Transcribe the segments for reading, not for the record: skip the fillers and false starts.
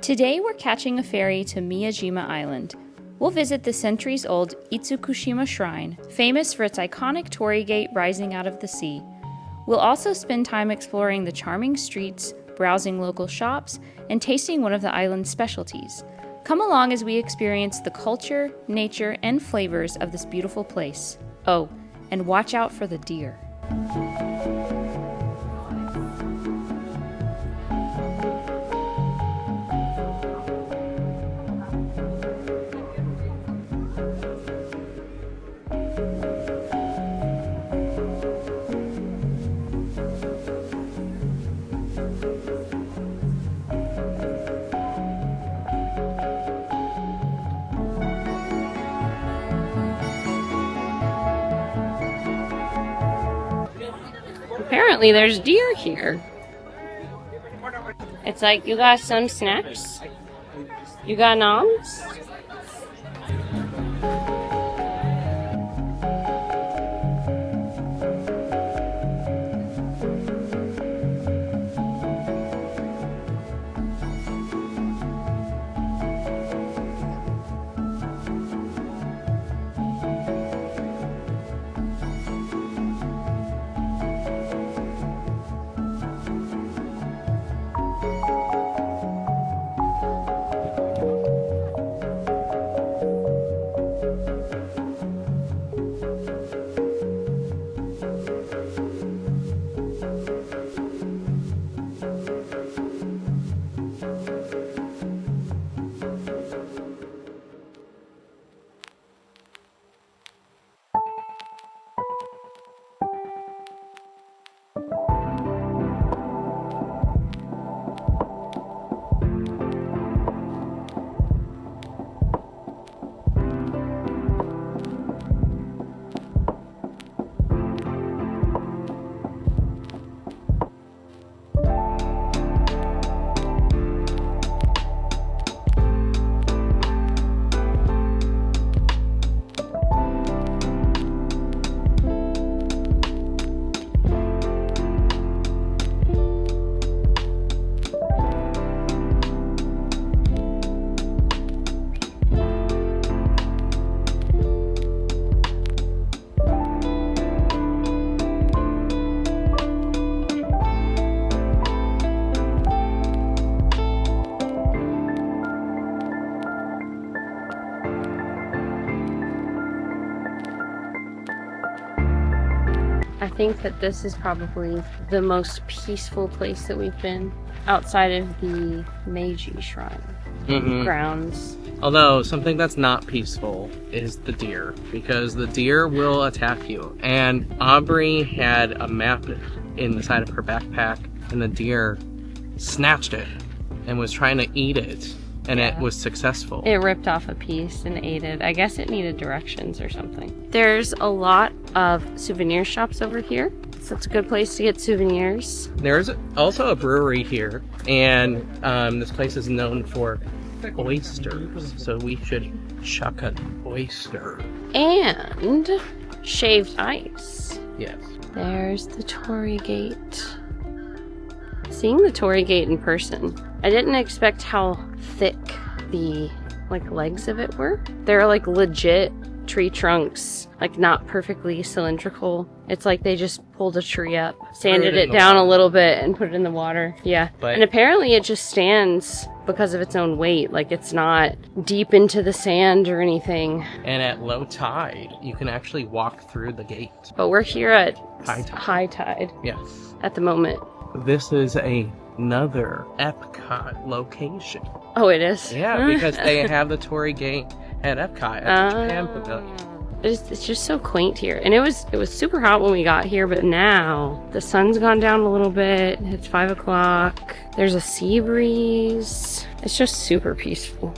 Today we're catching a ferry to Miyajima Island. We'll visit the centuries-old Itsukushima Shrine, famous for its iconic torii gate rising out of the sea. We'll also spend time exploring the charming streets, browsing local shops, and tasting one of the island's specialties. Come along as we experience the culture, nature, and flavors of this beautiful place. Oh, and watch out for the deer. Apparently there's deer here. It's like, you got some snacks? You got noms? I think that this is probably the most peaceful place that we've been outside of the Meiji Shrine grounds. Although something that's not peaceful is the deer, because the deer will attack you. And Aubrey had a map in the side of her backpack, and the deer snatched it and was trying to eat it, and it was successful. It ripped off a piece and ate it. I guess it needed directions or something. There's a lot of souvenir shops over here, so it's a good place to get souvenirs. There's also a brewery here, and this place is known for oysters, so we should chuck an oyster. And shaved ice. Yes. There's the torii gate. Seeing the torii gate in person, I didn't expect how thick the legs of it were. They're like legit tree trunks, like not perfectly cylindrical. It's like they just pulled a tree up, sanded it down a little bit, and put it in the water. Yeah. And apparently it just stands because of its own weight. Like, it's not deep into the sand or anything. And at low tide, you can actually walk through the gate. But we're here at high tide. Yes. At the moment. This is another Epcot location. Oh, it is? Yeah, because they have the torii gate at Epcot at the Japan Pavilion. It's just so quaint here. And it was super hot when we got here, but now the sun's gone down a little bit. It's 5 o'clock. There's a sea breeze. It's just super peaceful.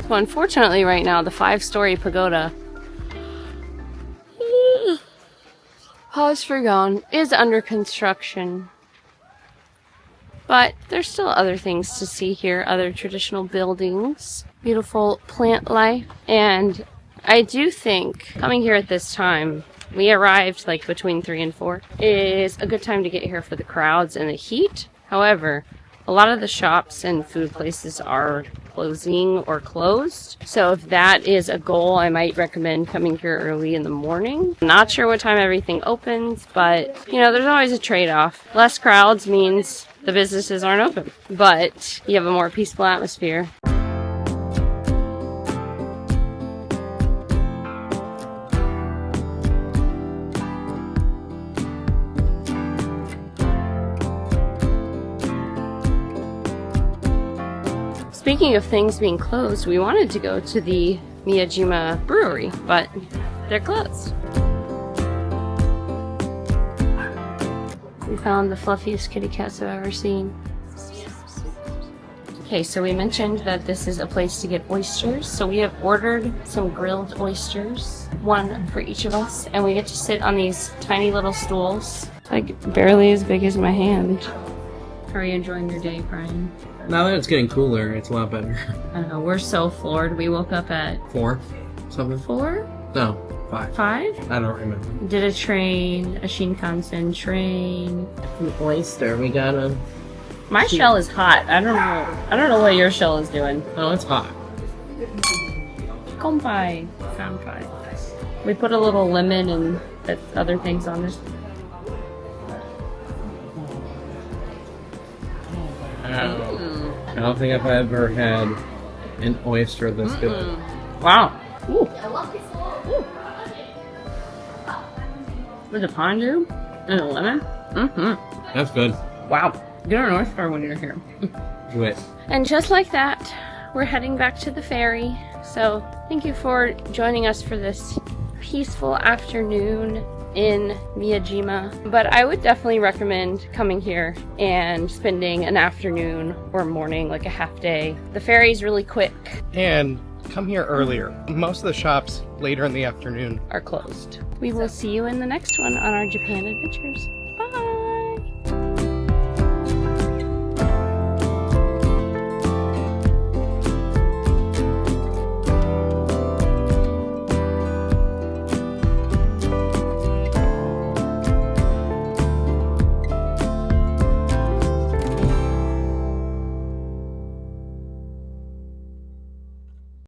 So unfortunately right now, the 5-story pagoda Pause for Gone is under construction. But there's still other things to see here, other traditional buildings, beautiful plant life, and I do think coming here at this time, we arrived like between 3 and 4, is a good time to get here for the crowds and the heat. However, a lot of the shops and food places are closing or closed. So if that is a goal, I might recommend coming here early in the morning. Not sure what time everything opens, but you know, there's always a trade-off. Less crowds means the businesses aren't open, but you have a more peaceful atmosphere. Speaking of things being closed, we wanted to go to the Miyajima brewery, but they're closed. We found the fluffiest kitty cats I've ever seen. Okay, so we mentioned that this is a place to get oysters, so we have ordered some grilled oysters, one for each of us, and we get to sit on these tiny little stools, like barely as big as my hand. How are you enjoying your day, Brian? Now that it's getting cooler, it's a lot better. I know, we're so floored. We woke up at 4? Something? 4? No, 5. 5? I don't remember. Did a train, a Shinkansen train. An oyster, we got a... My shell is hot. I don't know what your shell is doing. Oh, it's hot. Kompai. We put a little lemon and other things on this. I don't think I've ever had an oyster this good. Wow. Ooh. Ooh. With a pondu and a lemon. Mm-hmm. That's good. Wow. Get an oyster when you're here. Do it. And just like that, we're heading back to the ferry. So thank you for joining us for this peaceful afternoon in Miyajima. But I would definitely recommend coming here and spending an afternoon or morning, like a half day. The ferry's really quick. And come here earlier. Most of the shops later in the afternoon are closed. We will see you in the next one on our Japan adventures.